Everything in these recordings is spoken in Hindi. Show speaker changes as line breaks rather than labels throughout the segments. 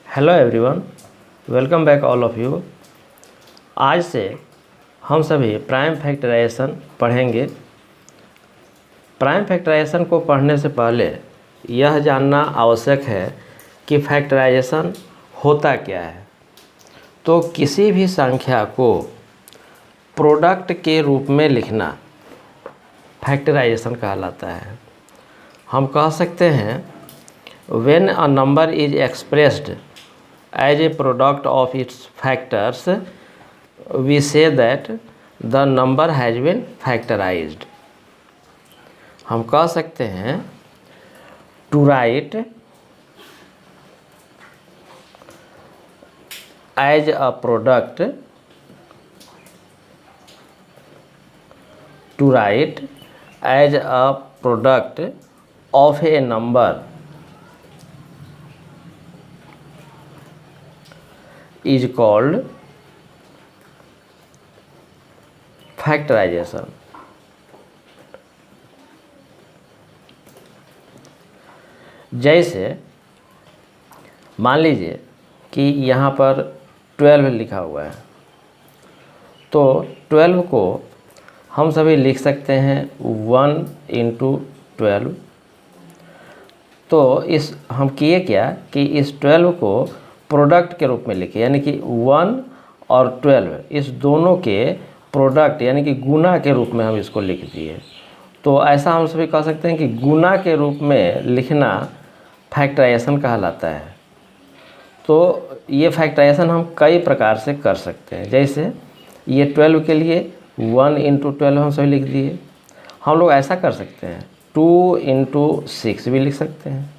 Hello everyone, welcome back all of you. आज से हम सभी प्राइम फैक्टराइजेशन पढ़ेंगे। प्राइम फैक्टराइजेशन को पढ़ने से पहले यह जानना आवश्यक है कि फैक्टराइजेशन होता क्या है। तो किसी भी संख्या को प्रोडक्ट के रूप में लिखना फैक्टराइजेशन कहलाता है। हम कह सकते हैं when a number is expressed as a product of its factors, we say that the number has been factorized. हम कह सकते हैं to write as a product, to write as a product of a number is called factorization. जैसे मान लीजिए कि यहाँ पर 12 लिखा हुआ है, तो 12 को हम सभी लिख सकते हैं 1 × 12। तो इस हम किए क्या कि इस 12 को प्रोडक्ट के रूप में लिखे, यानी कि 1 और 12 इस दोनों के प्रोडक्ट यानी कि गुना के रूप में हम इसको लिख दिए। तो ऐसा हम सभी कह सकते हैं कि गुना के रूप में लिखना फैक्टराइजेशन कहलाता है। तो ये फैक्टराइजेशन हम कई प्रकार से कर सकते हैं। जैसे ये 12 के लिए 1 × 12 हम सभी लिख दिए। हम लोग ऐसा कर सकते हैं 2 × 6 भी लिख सकते हैं,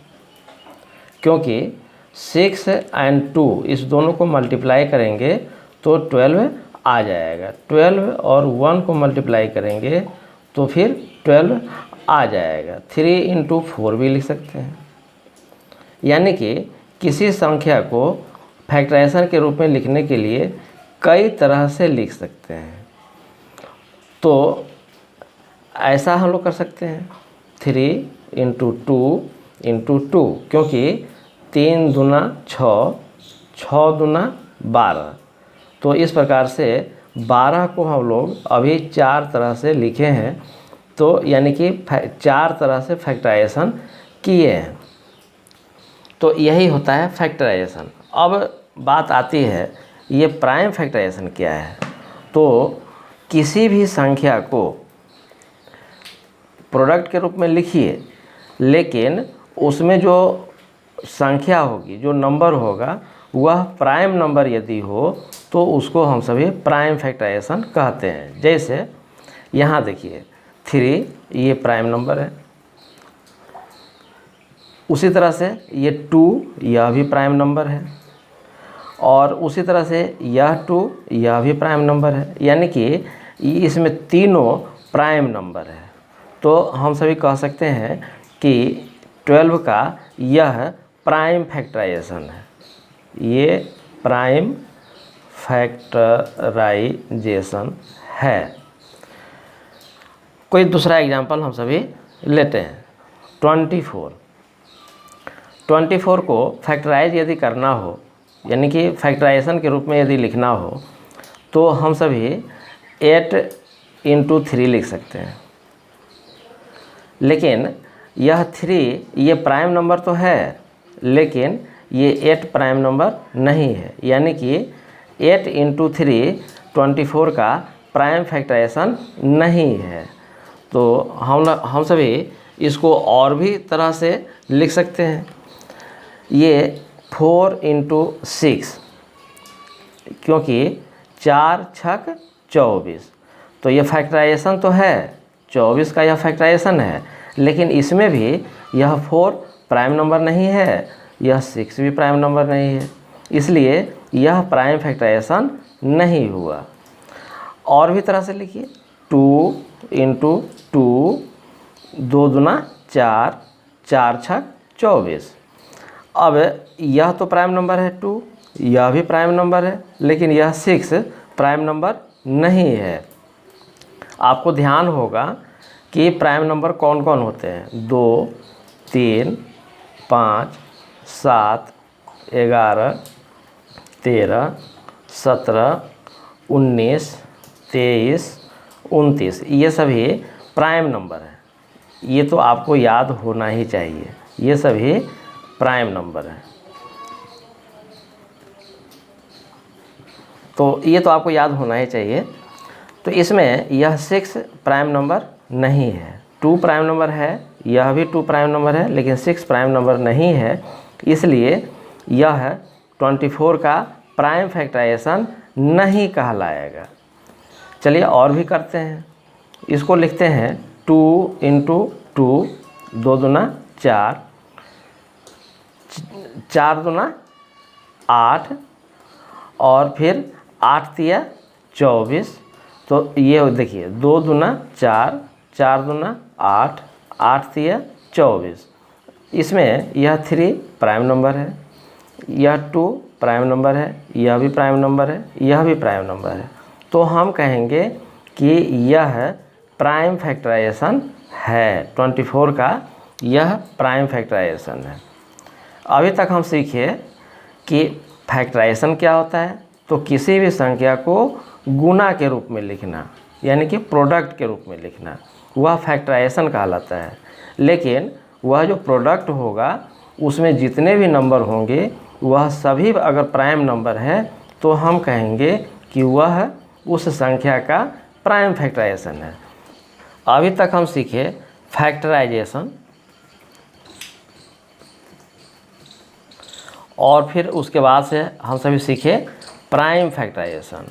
क्योंकि 6 और 2 इस दोनों को मल्टीप्लाई करेंगे तो 12 आ जाएगा। 12 और 1 को मल्टीप्लाई करेंगे तो फिर 12 आ जाएगा। 3 × 4 भी लिख सकते हैं। यानी कि किसी संख्या को फैक्टराइजेशन के रूप में लिखने के लिए कई तरह से लिख सकते हैं। तो ऐसा हम लोग कर सकते हैं 3 × 2 × 2, क्योंकि 3 दूना 6, 6 दूना 12। तो इस प्रकार से 12 को हम लोग अभी 4 तरह से लिखे हैं। तो यानी कि 4 तरह से फैक्टराइजेशन किए हैं। तो यही होता है फैक्टराइजेशन। अब बात आती है ये प्राइम फैक्टराइजेशन क्या है। तो किसी भी संख्या को प्रोडक्ट के रूप में लिखिए, लेकिन उसमें जो संख्या होगी, जो नंबर होगा, वह प्राइम नंबर यदि हो तो उसको हम सभी प्राइम फैक्टराइजेशन कहते हैं। जैसे यहाँ देखिए 3 ये प्राइम नंबर है। उसी तरह से ये 2 यह भी प्राइम नंबर है, और उसी तरह से यह 2 यह भी प्राइम नंबर है। यानी कि इसमें तीनों प्राइम नंबर है। तो हम सभी कह सकते हैं कि 12 का यह प्राइम फैक्टराइजेशन है। ये प्राइम फैक्टराइजेशन है। कोई दूसरा एग्जांपल हम सभी लेते हैं 24 को फैक्टराइज यदि करना हो, यानी कि फैक्टराइजेशन के रूप में यदि लिखना हो, तो हम सभी 8 × 3 लिख सकते हैं। लेकिन यह 3 ये प्राइम नंबर तो है, लेकिन ये 8 प्राइम नंबर नहीं है। यानी कि 8 × 3 24 का प्राइम फैक्टराइजेशन नहीं है। तो हम सभी इसको और भी तरह से लिख सकते हैं। ये 4 × 6, क्योंकि 4 × 6 24। तो ये फैक्टराइजेशन तो है, 24 का यह फैक्टराइजेशन है, लेकिन इसमें भी यह 4 प्राइम नंबर नहीं है, यह 6 भी प्राइम नंबर नहीं है, इसलिए यह प्राइम फैक्टराइजेशन नहीं हुआ। और भी तरह से लिखिए 2 × 2, 2 दूना 4, 4 × 6 24। अब यह तो प्राइम नंबर है 2, यह भी प्राइम नंबर है, लेकिन यह 6 प्राइम नंबर नहीं है। आपको ध्यान होगा कि प्राइम नंबर कौन कौन होते हैं। 2, 3, 5, 7, 11, 13, 17, 19, 23, 29 ये सभी प्राइम नंबर हैं। ये तो आपको याद होना ही चाहिए, ये सभी प्राइम नंबर हैं। तो ये तो आपको याद होना ही चाहिए। तो इसमें यह 6 प्राइम नंबर नहीं है, 2 प्राइम नंबर है, यह भी 2 प्राइम नंबर है, लेकिन 6 प्राइम नंबर नहीं है। इसलिए यह 24 का प्राइम फैक्टराइजेशन नहीं कहलाएगा। चलिए और भी करते हैं। इसको लिखते हैं 2 × 2, 2 दूना 4, 4 दूना 8 और फिर 8 तिया 24। तो ये देखिए 2 दूना 4, 4 दूना 8, 8 तिया 24। इसमें यह 3 प्राइम नंबर है, यह 2 प्राइम नंबर है, यह भी प्राइम नंबर है, यह भी प्राइम नंबर है। तो हम कहेंगे कि यह प्राइम फैक्टराइजेशन है, 24 का यह प्राइम फैक्टराइजेशन है। अभी तक हम सीखे कि फैक्टराइजेशन क्या होता है। तो किसी भी संख्या को गुना के रूप में लिखना, यानी कि प्रोडक्ट के रूप में लिखना, वह फैक्टराइजेशन कहलाता है। लेकिन वह जो प्रोडक्ट होगा उसमें जितने भी नंबर होंगे वह सभी अगर प्राइम नंबर है तो हम कहेंगे कि वह उस संख्या का प्राइम फैक्टराइजेशन है। अभी तक हम सीखे फैक्टराइजेशन और फिर उसके बाद से हम सभी सीखे प्राइम फैक्टराइजेशन।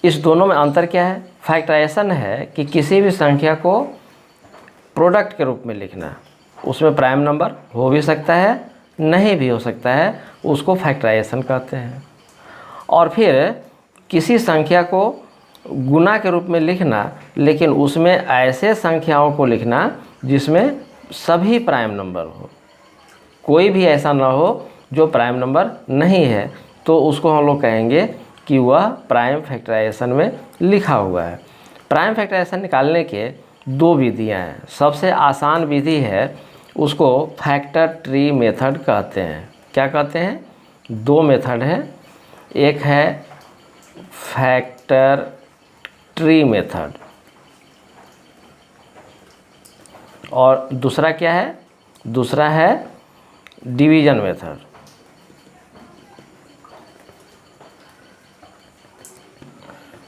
इस दोनों में अंतर क्या है? फैक्टराइजेशन है कि किसी भी संख्या को प्रोडक्ट के रूप में लिखना, उसमें प्राइम नंबर हो भी सकता है, नहीं भी हो सकता है, उसको फैक्टराइजेशन कहते हैं। और फिर किसी संख्या को गुना के रूप में लिखना, लेकिन उसमें ऐसे संख्याओं को लिखना जिसमें सभी प्राइम नंबर हो, कोई भी ऐसा ना हो जो प्राइम नंबर नहीं है, तो उसको हम लोग कहेंगे कि वह प्राइम फैक्टराइजेशन में लिखा हुआ है। प्राइम फैक्टराइजेशन निकालने के 2 विधियां हैं। सबसे आसान विधि है, उसको फैक्टर ट्री मेथड कहते हैं। क्या कहते हैं? 2 मेथड है, एक है फैक्टर ट्री मेथड और दूसरा क्या है? दूसरा है डिवीजन मेथड।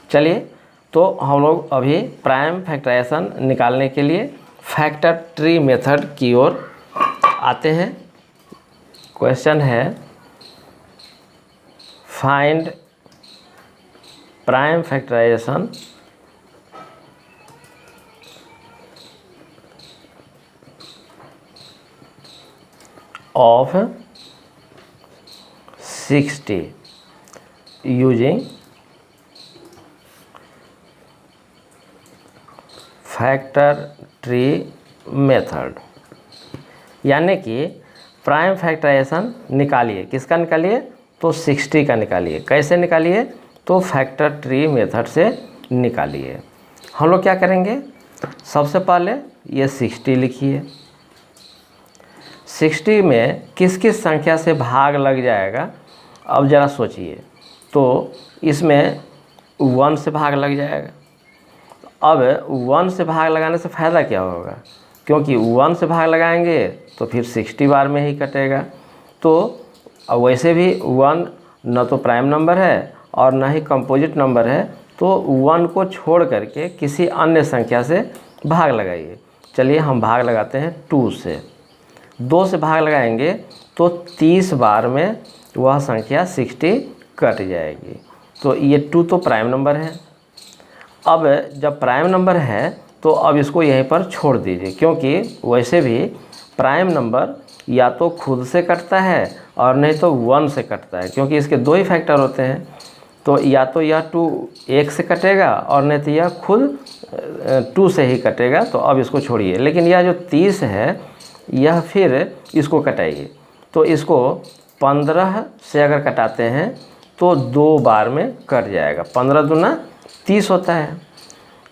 चलिए, तो हम लोग अभी प्राइम फैक्टराइजेशन निकालने के लिए फैक्टर ट्री मेथड की ओर आते हैं। क्वेश्चन है find prime factorisation of 60 using factor tree method. यानी कि प्राइम फैक्टराइजेशन निकालिए, किसका निकालिए? तो 60 का निकालिए। कैसे निकालिए? तो फैक्टर ट्री मेथड से निकालिए। हम लोग क्या करेंगे? सबसे पहले ये 60 लिखिए। 60 में किस किस संख्या से भाग लग जाएगा, अब ज़रा सोचिए। तो इसमें 1 से भाग लग जाएगा। अब 1 से भाग लगाने से फ़ायदा क्या होगा? क्योंकि 1 से भाग लगाएंगे तो फिर 60 बार में ही कटेगा। तो अब वैसे भी 1 न तो प्राइम नंबर है और न ही कंपोजिट नंबर है, तो 1 को छोड़ करके किसी अन्य संख्या से भाग लगाइए। चलिए हम भाग लगाते हैं 2 से। 2 से भाग लगाएंगे तो 30 बार में वह संख्या 60 कट जाएगी। तो ये 2 तो प्राइम नंबर है। अब जब प्राइम नंबर है तो अब इसको यहीं पर छोड़ दीजिए, क्योंकि वैसे भी प्राइम नंबर या तो खुद से कटता है और नहीं तो 1 से कटता है, क्योंकि इसके 2 ही फैक्टर होते हैं। तो या तो यह 2 1 से कटेगा और नहीं तो यह खुद 2 से ही कटेगा। तो अब इसको छोड़िए। लेकिन यह जो 30 है यह फिर इसको कटाइए। तो इसको 15 से अगर कटाते हैं तो 2 बार में कट जाएगा। 15 दूना 30 होता है।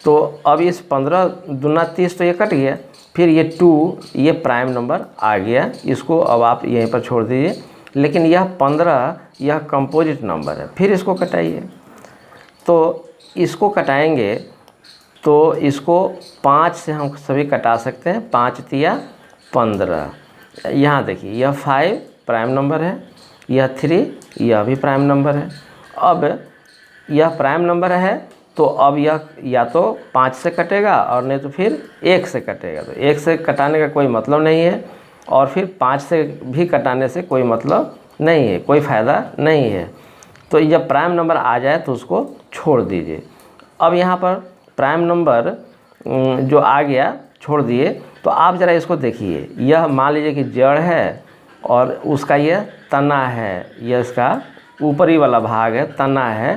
तो अब इस 15 दूना 30 तो ये कट गया, फिर ये 2 ये प्राइम नंबर आ गया, इसको अब आप यहीं पर छोड़ दीजिए। लेकिन यह 15 यह कंपोजिट नंबर है, फिर इसको कटाइए। तो इसको कटाएंगे तो इसको 5 से हम सभी कटा सकते हैं, 5 तिया 15। यहाँ देखिए यह 5 प्राइम नंबर है, यह 3 यह भी प्राइम नंबर है। अब यह प्राइम नंबर है तो अब यह या तो 5 से कटेगा और नहीं तो फिर 1 से कटेगा। तो 1 से कटाने का कोई मतलब नहीं है और फिर 5 से भी कटाने से कोई मतलब नहीं है, कोई फ़ायदा नहीं है। तो जब प्राइम नंबर आ जाए तो उसको छोड़ दीजिए। अब यहाँ पर प्राइम नंबर जो आ गया छोड़ दिए, तो आप ज़रा इसको देखिए, यह मान लीजिए कि जड़ है और उसका यह तना है, यह इसका ऊपरी वाला भाग है, तना है।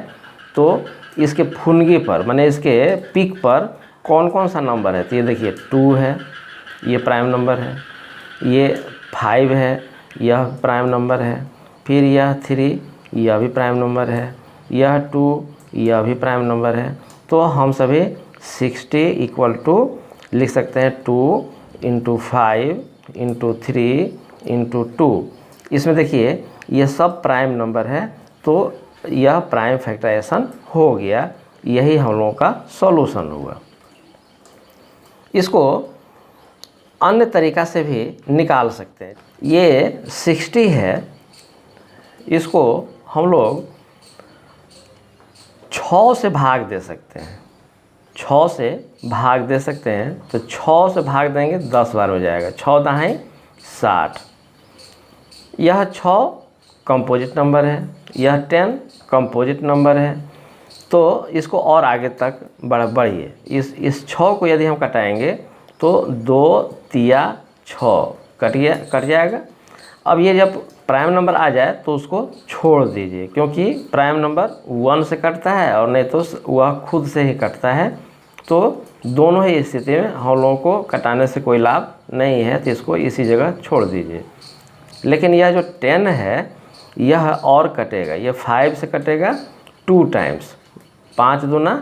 तो इसके फुनगी पर माने इसके पीक पर कौन कौन सा नंबर है, तो ये देखिए 2 है, ये प्राइम नंबर है, ये 5 है, यह प्राइम नंबर है, फिर यह 3 यह भी प्राइम नंबर है, यह 2 यह भी प्राइम नंबर है। तो हम सभी 60 = लिख सकते हैं 2 × 5 × 3 × 2। इसमें देखिए ये सब प्राइम नंबर है, तो यह प्राइम फैक्टराइजेशन हो गया। यही हम लोगों का सॉल्यूशन हुआ। इसको अन्य तरीका से भी निकाल सकते हैं। ये 60 है, इसको हम लोग 6 से भाग दे सकते हैं, 6 से भाग दे सकते हैं। तो 6 से भाग देंगे 10 बार हो जाएगा, 6 × 60। यह 6 कंपोजिट नंबर है, यह 10 कंपोजिट नंबर है। तो इसको और आगे तक बढ़िए। इस 6 को यदि हम कटाएंगे तो 2 तिया 6 कट जाएगा। अब ये जब प्राइम नंबर आ जाए तो उसको छोड़ दीजिए, क्योंकि प्राइम नंबर 1 से कटता है और नहीं तो वह खुद से ही कटता है। तो दोनों ही स्थिति में हम लोगों को कटाने से कोई लाभ नहीं है, तो इसको इसी जगह छोड़ दीजिए। लेकिन यह जो 10 है यह और कटेगा, यह 5 से कटेगा 2 टाइम्स, 5 दूना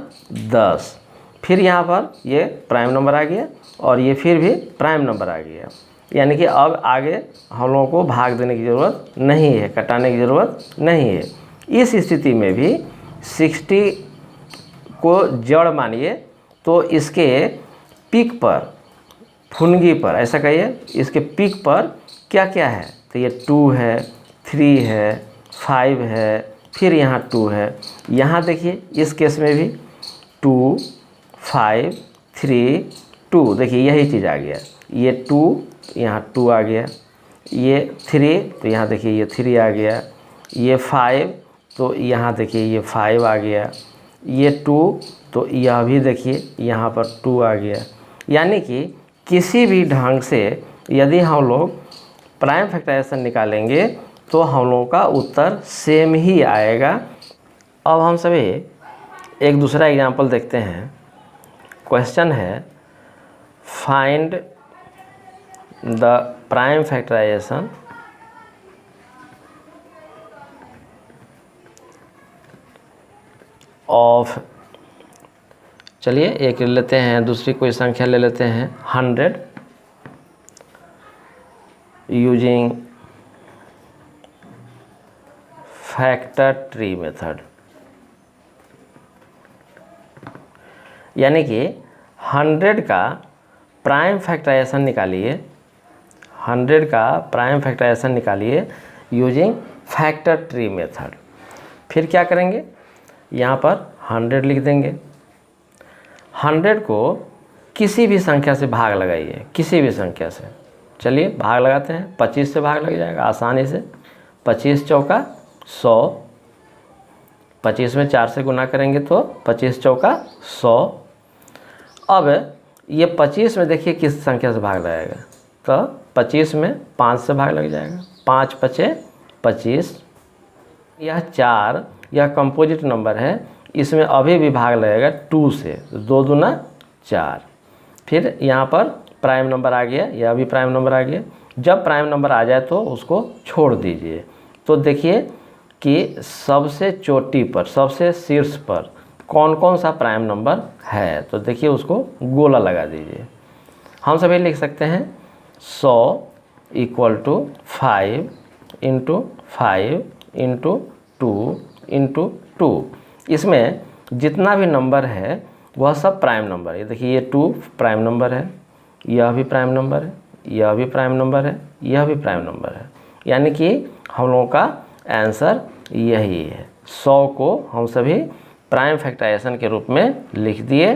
10। फिर यहाँ पर ये प्राइम नंबर आ गया और ये फिर भी प्राइम नंबर आ गया। यानी कि अब आगे हम लोगों को भाग देने की ज़रूरत नहीं है, कटाने की ज़रूरत नहीं है। इस स्थिति में भी 60 को जड़ मानिए तो इसके पीक पर, फुनगी पर, ऐसा कहिए, इसके पीक पर क्या क्या है, तो ये 2 है, 3 है, 5 है, फिर यहाँ 2 है। यहाँ देखिए इस केस में भी 2 5 3 2, देखिए यही चीज़ आ गया। ये 2 यहाँ 2 आ गया, ये 3 तो यहाँ देखिए ये 3 आ गया, ये 5 तो यहाँ देखिए ये 5 आ गया, ये 2 तो यह भी देखिए यहाँ पर 2 आ गया। यानी कि किसी भी ढंग से यदि हम लोग प्राइम फैक्टराइजेशन निकालेंगे तो हम लोगों का उत्तर सेम ही आएगा। अब हम सभी एक दूसरा एग्जांपल देखते हैं। क्वेश्चन है find the prime factorisation of, चलिए एक ले लेते हैं, दूसरी कोई संख्या ले लेते हैं 100 यूजिंग फैक्टर ट्री मेथड। यानी कि 100 का प्राइम फैक्टराइजेशन निकालिए, 100 का प्राइम फैक्टराइजेशन निकालिए यूजिंग फैक्टर ट्री मेथड। फिर क्या करेंगे, यहाँ पर 100 लिख देंगे। 100 को किसी भी संख्या से भाग लगाइए, किसी भी संख्या से। चलिए भाग लगाते हैं, 25 से भाग लग जाएगा आसानी से। 25 चौका 100, 25 में 4 से गुना करेंगे तो 25 चौका 100। अब ये 25 में देखिए किस संख्या से भाग लगाएगा, तो 25 में 5 से भाग लग जाएगा, 5 × 5 = 25। यह 4 यह कंपोजिट नंबर है, इसमें अभी भी भाग लगेगा 2 से, 2 दूना 4। फिर यहाँ पर प्राइम नंबर आ गया, यह भी प्राइम नंबर आ गया। जब प्राइम नंबर आ जाए तो उसको छोड़ दीजिए। तो देखिए कि सबसे चोटी पर, सबसे शीर्ष पर कौन कौन सा प्राइम नंबर है। तो देखिए उसको गोला लगा दीजिए। हम सभी लिख सकते हैं 100 = 5 × 5 × 2 × 2। इसमें जितना भी नंबर है वह सब प्राइम नंबर है। देखिए ये 2 प्राइम नंबर है, यह भी प्राइम नंबर है, यह भी प्राइम नंबर है, यह भी प्राइम नंबर है। यानी कि हम लोगों का आंसर यही है। 100 को हम सभी प्राइम फैक्टराइजेशन के रूप में लिख दिए।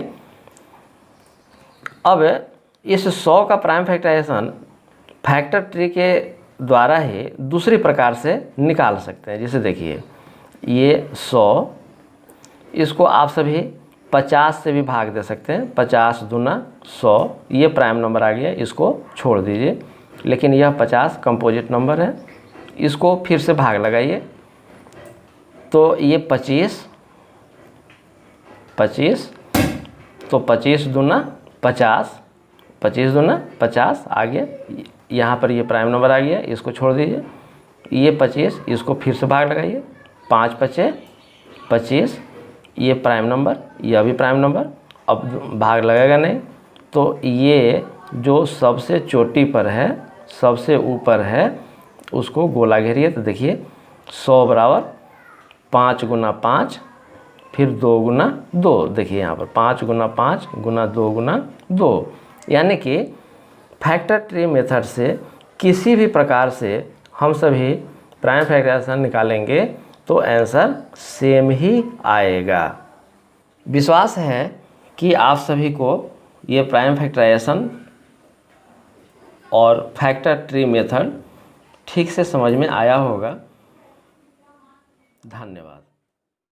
अब इस 100 का प्राइम फैक्टराइजेशन फैक्टर ट्री के द्वारा ही दूसरी प्रकार से निकाल सकते हैं। जैसे देखिए ये 100, इसको आप सभी 50 से भी भाग दे सकते हैं। 50 दूना 100, ये प्राइम नंबर आ गया, इसको छोड़ दीजिए। लेकिन यह 50 कंपोजिट नंबर है, इसको फिर से भाग लगाइए। तो ये 25 तो 25 दूना 50, 25 दूना 50 आ गया। यहाँ पर ये प्राइम नंबर आ गया, इसको छोड़ दीजिए। ये 25, इसको फिर से भाग लगाइए। 5 × 5 = 25, ये प्राइम नंबर, यह भी प्राइम नंबर। अब भाग लगेगा नहीं, तो ये जो सबसे चोटी पर है, सबसे ऊपर है, उसको गोला घेरिए। तो देखिए 100 = 5 × 5 फिर 2 × 2। देखिए यहाँ पर 5 × 5 × 2 × 2। यानी कि फैक्टर ट्री मेथड से किसी भी प्रकार से हम सभी प्राइम फैक्टराइजेशन निकालेंगे तो आंसर सेम ही आएगा। विश्वास है कि आप सभी को ये प्राइम फैक्टराइजेशन और फैक्टर ट्री मेथड ठीक से समझ में आया होगा। धन्यवाद।